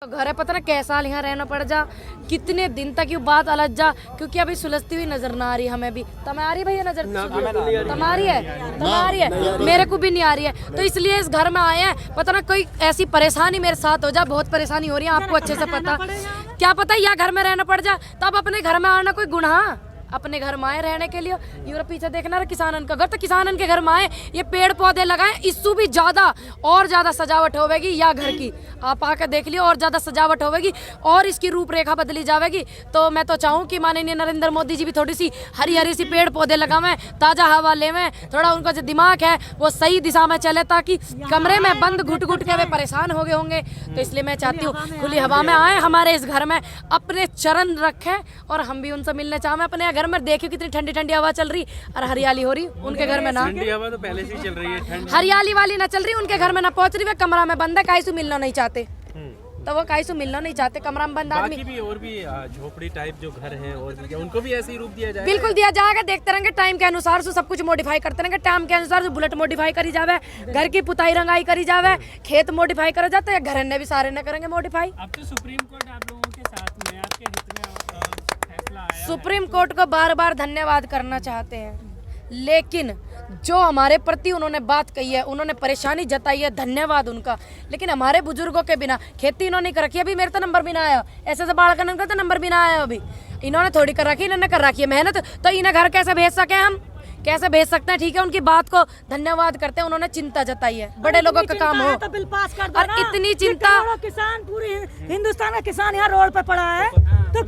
घर है पता ना कैसा यहाँ रहना पड़ जा, कितने दिन तक ये बात अलग जा, क्योंकि अभी सुलझती हुई नजर ना आ रही हमें भी। तुम्हारी भैया नजर तुम्हारी है मेरे को भी नहीं आ रही है, तो इसलिए इस घर में आए हैं। पता ना कोई ऐसी परेशानी मेरे साथ हो जा, बहुत परेशानी हो रही है, आपको अच्छे से पता। क्या पता या घर में रहना पड़ जा, तब अपने घर में आना कोई गुनाह? अपने घर में आए रहने के लिए। ये पीछे देखना रहा किसानन का घर, तो किसानन के घर में आए, ये पेड़ पौधे लगाए, इससे भी ज्यादा और ज्यादा सजावट होगी या घर की। आप आकर देख लियो, और ज्यादा सजावट होगी और इसकी रूपरेखा बदली जाएगी। तो मैं तो चाहूँ कि माननीय नरेंद्र मोदी जी भी थोड़ी सी हरी हरी सी पेड़ पौधे लगावें, ताजा हवा लेवें, थोड़ा उनका जो दिमाग है वो सही दिशा में चले, ताकि कमरे में बंद घुट घुट के वे परेशान हो गए होंगे। तो इसलिए मैं चाहती हूँ खुली हवा में आए, हमारे इस घर में अपने चरण रखें, और हम भी उनसे मिलने चाहें। अपने घर में देखिए कितनी ठंडी ठंडी हवा चल रही और हरियाली हो रही, उनके घर में ना ठंडी हवा तो पहले से ही चल रही है, हरियाली वाली ना चल रही, उनके घर में ना पहुंच रही। वे कमरा में बंद है, काहे से मिलना नहीं चाहते, तो वो काहे से मिलना नहीं चाहते, कमरा में बंद आदमी। बाकी भी और भी झोपड़ी टाइप जो घर हैं और भी क्या, उनको भी ऐसे ही रूप दिया जाए? बिल्कुल दिया जाएगा, देखते रहेंगे टाइम के अनुसार से सब कुछ मॉडिफाई करते रहेंगे। टाइम के अनुसार से बुलेट मॉडिफाई करी जावे, घर की पुताई रंगाई करी जावे, खेत मॉडिफाई करा जाता है, घर ने भी सारे ने करेंगे मॉडिफाई। अब तो सुप्रीम कोर्ट आप लोगों के साथ में, आपके हित में फैसला आया। सुप्रीम कोर्ट को बार बार धन्यवाद करना चाहते हैं, लेकिन जो हमारे प्रति उन्होंने बात कही है, उन्होंने परेशानी जताई है, धन्यवाद उनका। लेकिन हमारे बुजुर्गों के बिना खेती इन्होंने कर रखी है, अभी मेरे तो नंबर भी ना आया, ऐसे से बाढ़ का तो नंबर भी ना आया अभी। इन्होंने थोड़ी कर रखी, इन्होंने कर रखी है मेहनत, तो इन्हें घर कैसे भेज सके, हम कैसे भेज सकते हैं? ठीक है, उनकी बात को धन्यवाद करते हैं, उन्होंने चिंता जताई है, बड़े लोगों का काम हो। तो बिल पास कर दो और ना। इतनी चिंता, किसान पूरे हिंदुस्तान का किसान यहाँ रोड पे पड़ा है, तो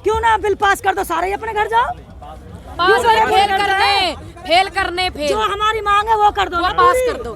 क्यों ना बिल पास कर दो, सारे अपने घर जाओ। फेल करने जो हमारी मांग है वो कर दो, वो पास कर दो।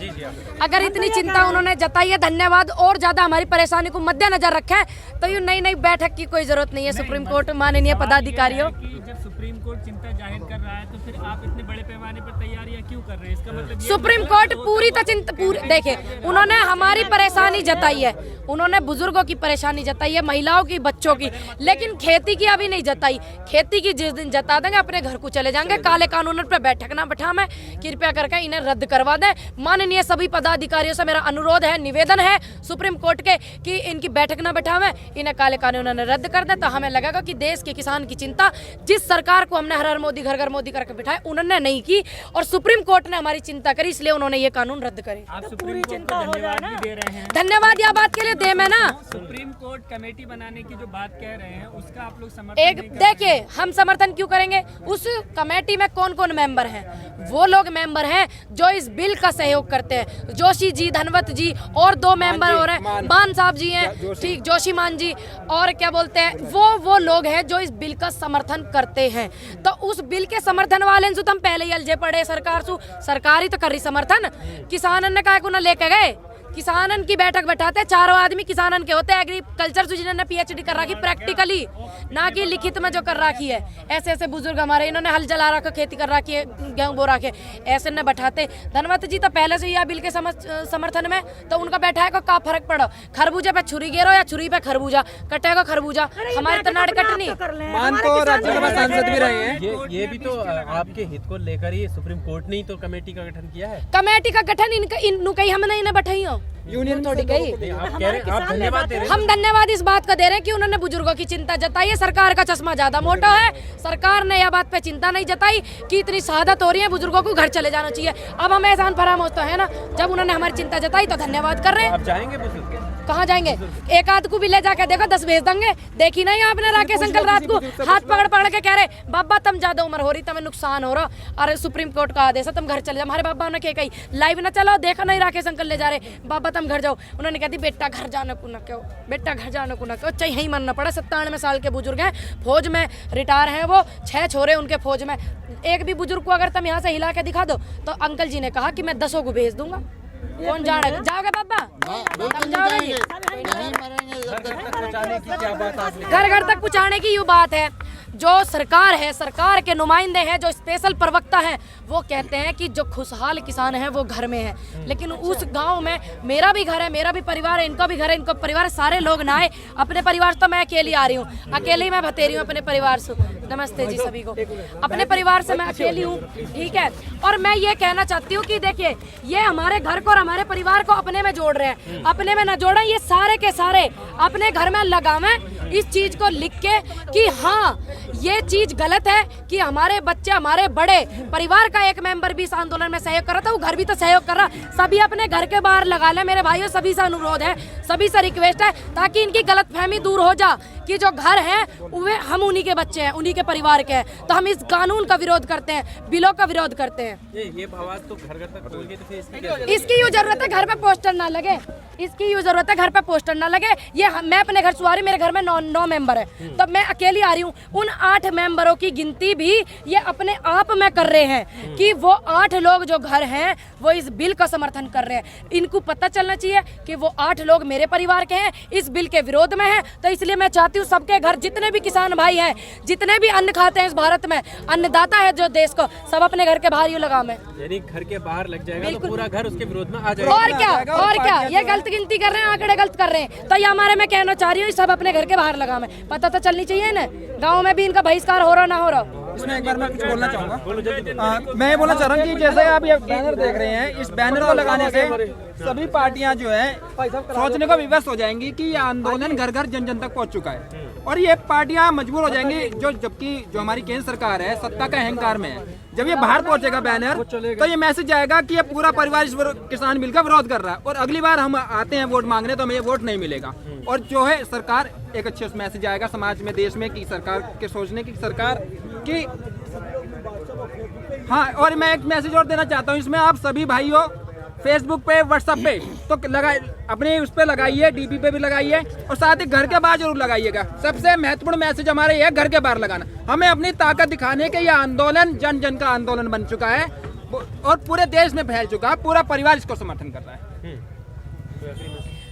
अगर इतनी चिंता उन्होंने जताई है, धन्यवाद। और ज्यादा हमारी परेशानी को मद्देनजर रखा है, तो ये नई नई बैठक की कोई जरूरत नहीं है। सुप्रीम कोर्ट माननीय पदाधिकारियों, जब सुप्रीम कोर्ट चिंता जाहिर कर रहा है, तो फिर आप इतने बड़े पैमाने पर तैयारियां क्यों कर रहे हैं? इसका मतलब सुप्रीम कोर्ट पूरी तो चिंता देखिए, उन्होंने हमारी परेशानी जताई है, उन्होंने बुजुर्गों की परेशानी जताई है, महिलाओं की, बच्चों की, लेकिन खेती की अभी नहीं जताई। खेती की जिस दिन जता देंगे अपने घर को चले जाएंगे। काले कानून पर बैठक ना बैठा, मैं कृपया करके इन्हें रद्द करवा दें। माननीय सभी पदाधिकारियों से मेरा अनुरोध है, निवेदन है सुप्रीम कोर्ट के, कि इनकी बैठक ना बैठावे, इन्हें काले कानून रद्द कर दे। तो हमें लगेगा कि देश के किसान की चिंता जिस सरकार को हमने हर हर मोदी घर घर मोदी करके बिठाए, उन्होंने नहीं की, और सुप्रीम कोर्ट ने हमारी चिंता करी, इसलिए उन्होंने ये कानून रद्द करे। आप सुप्रीम कोर्ट को धन्यवाद भी दे रहे हैं। धन्यवाद या बात के लिए दे मैं ना, सुप्रीम कोर्ट कमेटी बनाने की जो बात कह रहे हैं, उसका आप लोग समर्थन एक नहीं कर रहे हैं? देखिए, हम समर्थन क्यों करेंगे? उस कमेटी में कौन कौन मेंबर हैं? वो लोग मेंबर हैं जो इस बिल का सहयोग करते हैं, जोशी जी, धनवत जी, और 2 मेंबर हो रहे हैं, मान साहब जी हैं, ठीक, जोशी मान जी, और क्या बोलते हैं, वो लोग हैं जो इस बिल का समर्थन करते हैं। तो उस बिल के समर्थन वाले से तो हम पहले ही अलझे पड़े सरकार से, सरकार ही तो कर रही समर्थन। किसानन ने कहा को ना लेके गए, किसानन की बैठक बैठाते, चारों आदमी किसानन के होते हैं, एग्रीकल्चर से जिन्होंने पीएचडी कर रखी प्रैक्टिकली, ना कि लिखित में जो कर रखी है। ऐसे ऐसे बुजुर्ग हमारे, इन्होंने हल जला रखा, खेती कर रखी है, गेहूं बो रखे, ऐसे न बैठाते। धनवत जी तो पहले से यह बिल के समर्थन में, तो उनका बैठा है का फर्क पड़ो, खरबूजे पे छुरी गिरो या छुरी पे खरबूजा, कटेगा खरबूजा, हमारे तो नाड़ कटनी। मान तो राज्यसभा सांसद भी रहे हैं, ये भी तो आपके हित को लेकर ही सुप्रीम कोर्ट ने ही तो कमेटी का गठन किया है। कमेटी का गठन कहीं हमने इन्हें बैठाई हो, यूनियन थोड़ी गई। आप कह रहे हैं, आप धन्यवाद दे रहे हैं। हम धन्यवाद इस बात का दे रहे हैं कि उन्होंने बुजुर्गों की चिंता जताई है। सरकार का चश्मा ज्यादा मोटा है, सरकार ने यह बात पे चिंता नहीं जताई कि इतनी शहादत हो रही है, बुजुर्गों को घर चले जाना चाहिए। अब हम एहसान फरामोश तो है ना, जब उन्होंने हमारी चिंता जताई तो धन्यवाद कर रहे हैं। आप जाएंगे बुजुर्ग? कहाँ जाएंगे? एक आध को भी ले जाके देखो, 10 भेज देंगे। देखी नहीं आपने राकेश अंकल रात को हाथ पकड़ पकड़ के कह रहे, बाबा तुम ज्यादा उम्र हो रही, तुम्हें नुकसान हो रहा, अरे सुप्रीम कोर्ट का आदेश है, तुम घर चले जाओ। हमारे बाबा ने कही लाइव ना चलाओ, देखा नहीं राकेश अंकल ले जा रहे, बाबा तुम घर जाओ। उन्होंने कहती बेटा घर जाने को ना क्यों, बेटा घर जाने को ना क्यों, चाहे यही मानना पड़ा। 97 साल के बुजुर्ग हैं, फौज में रिटायर हैं वो, 6 छोरे उनके फौज में। एक भी बुजुर्ग को अगर तुम यहाँ से हिला के दिखा दो, तो अंकल जी ने कहा कि मैं 10 को भेज दूंगा। कौन जाएगा? जाओगे बाबा? घर घर तक पहुँचाने की यूँ बात है। जो सरकार है, सरकार के नुमाइंदे हैं, जो स्पेशल प्रवक्ता हैं, वो कहते हैं कि जो खुशहाल किसान है वो घर में है। लेकिन उस गांव में मेरा भी घर है, मेरा भी परिवार है, इनका भी घर है, इनका परिवार, सारे लोग ना आए। अपने परिवार से तो मैं अकेली आ रही हूँ, अकेली मैं भतेरी हूँ अपने परिवार से। नमस्ते जी सभी को। अपने परिवार से मैं अकेली हूँ, ठीक है। और मैं ये कहना चाहती हूँ कि देखिए, ये हमारे घर को और हमारे परिवार को अपने में जोड़ रहे हैं। अपने में न जोड़ें, ये सारे के सारे अपने घर में लगावें इस चीज को लिख के कि हाँ ये चीज गलत है कि हमारे बच्चे, हमारे बड़े परिवार का एक मेंबर भी इस आंदोलन में सहयोग कर रहा था, वो घर भी तो सहयोग कर रहा। सभी अपने घर के बाहर लगा लें मेरे भाइयों, सभी से अनुरोध है, सभी से रिक्वेस्ट है, ताकि इनकी गलतफहमी दूर हो जा कि जो घर है वे हम उन्हीं के बच्चे हैं, उन्हीं के परिवार के हैं। तो हम इस कानून का विरोध करते हैं, बिलों का विरोध करते हैं। ये आवाज तो घर घर तक पहुंच गई, तो फिर इसकी क्या इसकी यूँ जरूरत है घर पे पोस्टर ना लगे, इसकी यूँ जरूरत है घर पे पोस्टर ना लगे। ये मैं अपने घर से आ रही हूँ, मेरे घर में 9 मेंबर है, तब मैं अकेली आ रही हूँ। उन 8 मेंबरों की गिनती भी ये अपने आप में कर रहे हैं कि वो 8 लोग जो घर हैं वो इस बिल का समर्थन कर रहे हैं। इनको पता चलना चाहिए कि वो 8 लोग मेरे परिवार के हैं, इस बिल के विरोध में हैं। तो इसलिए मैं चाहती हूँ सबके घर, जितने भी किसान भाई हैं, जितने भी अन्न खाते हैं इस भारत में, अन्नदाता है जो देश को, सब अपने घर के बाहर यूँ लगाओ। यानी घर के बाहर लग जाएगा तो पूरा घर उसके विरोध में आ जाएगा। और क्या ये गलत गिनती कर रहे हैं, आंकड़े गलत कर रहे हैं। तो ये हमारे, मैं कहना चाह रही हूँ, सब अपने घर के बाहर लगा। में पता तो चलनी चाहिए ना, गाँव में भी इनका बहिष्कार हो रहा ना हो रहा। इसमें एक बार मैं कुछ बोलना चाहूँगा। मैं ये बोलना चाह रहा हूँ कि जैसे आप ये बैनर देख रहे हैं, इस बैनर को लगाने से सभी पार्टियां जो है सोचने को विवश हो जाएंगी कि ये आंदोलन घर घर जन जन तक पहुंच चुका है, और ये पार्टियां मजबूर हो जाएंगी। जबकि जो हमारी केंद्र सरकार है सत्ता का अहंकार में है, जब ये बाहर पहुंचेगा बैनर तो ये मैसेज जाएगा कि ये पूरा परिवार इस किसान बिल का विरोध कर रहा है, और अगली बार हम आते हैं वोट मांगने तो हमें ये वोट नहीं मिलेगा। और जो है सरकार, एक अच्छे मैसेज आएगा समाज में, देश में, कि सरकार के सोचने की, सरकार की। हाँ, और मैं एक मैसेज और देना चाहता हूँ इसमें, आप सभी भाइयों फेसबुक पे, व्हाट्सएप पे तो लगाए, अपने उस पे लगाइए, डीपी पे भी लगाइए, और साथ ही घर के बाहर जरूर लगाइएगा। सबसे महत्वपूर्ण मैसेज हमारे ये घर के बाहर लगाना। हमें अपनी ताकत दिखाने के, ये आंदोलन जन जन का आंदोलन बन चुका है और पूरे देश में फैल चुका है, पूरा परिवार इसको समर्थन कर रहा है।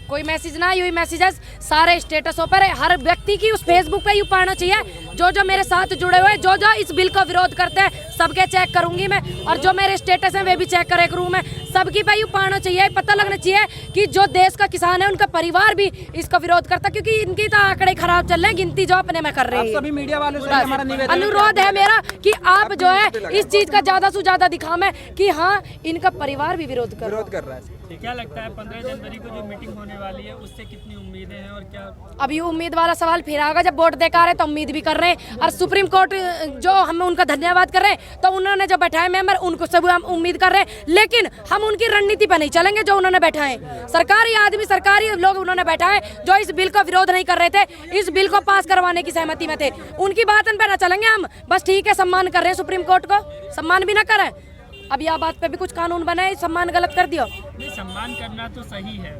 कोई मैसेज ना, यही मैसेजेस सारे स्टेटसों पर हर व्यक्ति की उस फेसबुक पे यूँ पढ़ना चाहिए। जो मेरे साथ जुड़े हुए, जो इस बिल का विरोध करते हैं, सबके चेक करूंगी मैं, और जो मेरे स्टेटस हैं वे भी चेक करे करूँ मैं। सबकी पे यूँ पढ़ना चाहिए, पता लगना चाहिए कि जो देश का किसान है उनका परिवार भी इसका विरोध करता, क्योंकि इनकी तो आंकड़े खराब चल रहे हैं, गिनती जो अपने में कर रहे हैं। सभी मीडिया वालों से हमारा निवेदन, अनुरोध है मेरा कि आप जो है इस चीज का ज्यादा से ज्यादा दिखाएं कि हाँ इनका परिवार भी विरोध कर रहा है। क्या लगता है 15 जनवरी को जो मीटिंग होने वाली है उससे कितनी उम्मीदें हैं, और क्या अब ये उम्मीद वाला सवाल फिर आएगा। जब वोट देकर आ रहे तो उम्मीद भी कर रहे हैं, और सुप्रीम कोर्ट जो हम उनका धन्यवाद कर रहे हैं, तो उन्होंने जो बैठाए मेंबर उनको सब हम उम्मीद कर रहे हैं, लेकिन हम उनकी रणनीति पर नहीं चलेंगे जो उन्होंने बैठाए। सरकारी आदमी, सरकारी लोग उन्होंने बैठाए जो इस बिल का विरोध नहीं कर रहे थे, इस बिल को पास करवाने की सहमति में थे, उनकी बात पे ना चलेंगे हम। बस ठीक है, सम्मान कर रहे हैं सुप्रीम कोर्ट को, सम्मान भी ना करें। अब यह बात पे भी कुछ कानून बने, सम्मान गलत कर दियो। नहीं, सम्मान करना तो सही है,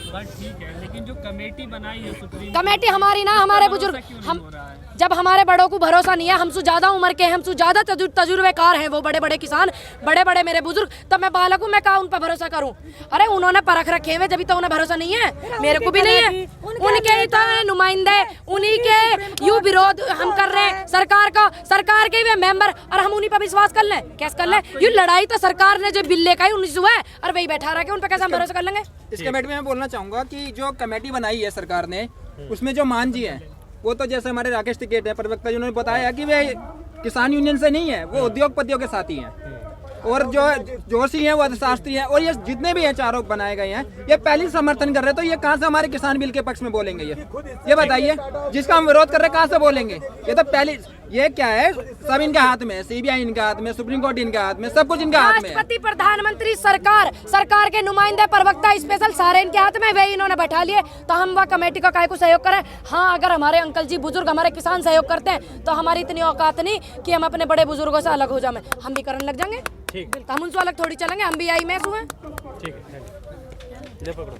बट ठीक है, लेकिन जो कमेटी बनाई है सुप्रीम, कमेटी हमारी ना, हमारे बुजुर्ग, हम जब हमारे बड़ों को भरोसा नहीं है, हमसे ज्यादा उम्र के, हमसे ज्यादा तजुर्बेकार हैं वो बड़े बड़े किसान, बड़े बड़े मेरे बुजुर्ग, तब मैं बालक हूँ, मैं कहा उन पर भरोसा करूँ? अरे उन्होंने परख रखे हुए, जब तो उन्हें भरोसा नहीं है, मेरे को भी नहीं है। उनके ही तो नुमाइंदे, उन्हीं के यू विरोध हम कर रहे हैं सरकार का, सरकार के वे मेंबर, और हम उन्हीं पर विश्वास कर लें? कैसे कर लें? यू लड़ाई तो सरकार ने जो बिल लेकर आई 19 हुआ है, और वही बैठा रहा, उन पर कैसे हम भरोसा कर लेंगे? इस कमेटी में मैं बोलना चाहूंगा कि जो कमेटी बनाई है सरकार ने, उसमें जो मान जी हैं, वो तो जैसे हमारे राकेश टिकैत है प्रवक्ता, जिन्होंने बताया कि वे किसान यूनियन से नहीं है, वो उद्योगपतियों के साथी हैं, और जो जोशी हैं वो अर्थशास्त्री हैं, और ये जितने भी हैं चारों बनाए गए हैं, ये पहले समर्थन कर रहे हैं। तो ये कहाँ से हमारे किसान बिल के पक्ष में बोलेंगे? ये बताइए, जिसका हम विरोध कर रहे हैं कहाँ से बोलेंगे? ये तो पहले, ये क्या है, सब इनके हाथ में है, सीबीआई इनके हाथ में, सुप्रीम कोर्ट इनके हाथ में, सब कुछ इनके हाथ में है। राष्ट्रपति, प्रधानमंत्री, सरकार, सरकार के नुमाइंदे, प्रवक्ता, स्पेशल सारे इनके हाथ में, वे इन्होंने बैठा लिए। तो हम वह कमेटी का काहे को सहयोग करें? हाँ, अगर हमारे अंकल जी बुजुर्ग, हमारे किसान सहयोग करते हैं तो हमारी इतनी औकात नहीं कि हम अपने बड़े बुजुर्गों से अलग हो जाए, हम भी करने लग जाएंगे। हम उनसे अलग थोड़ी चलेंगे, हम भी आई में हुए। ठीक है, ले पकड़ो।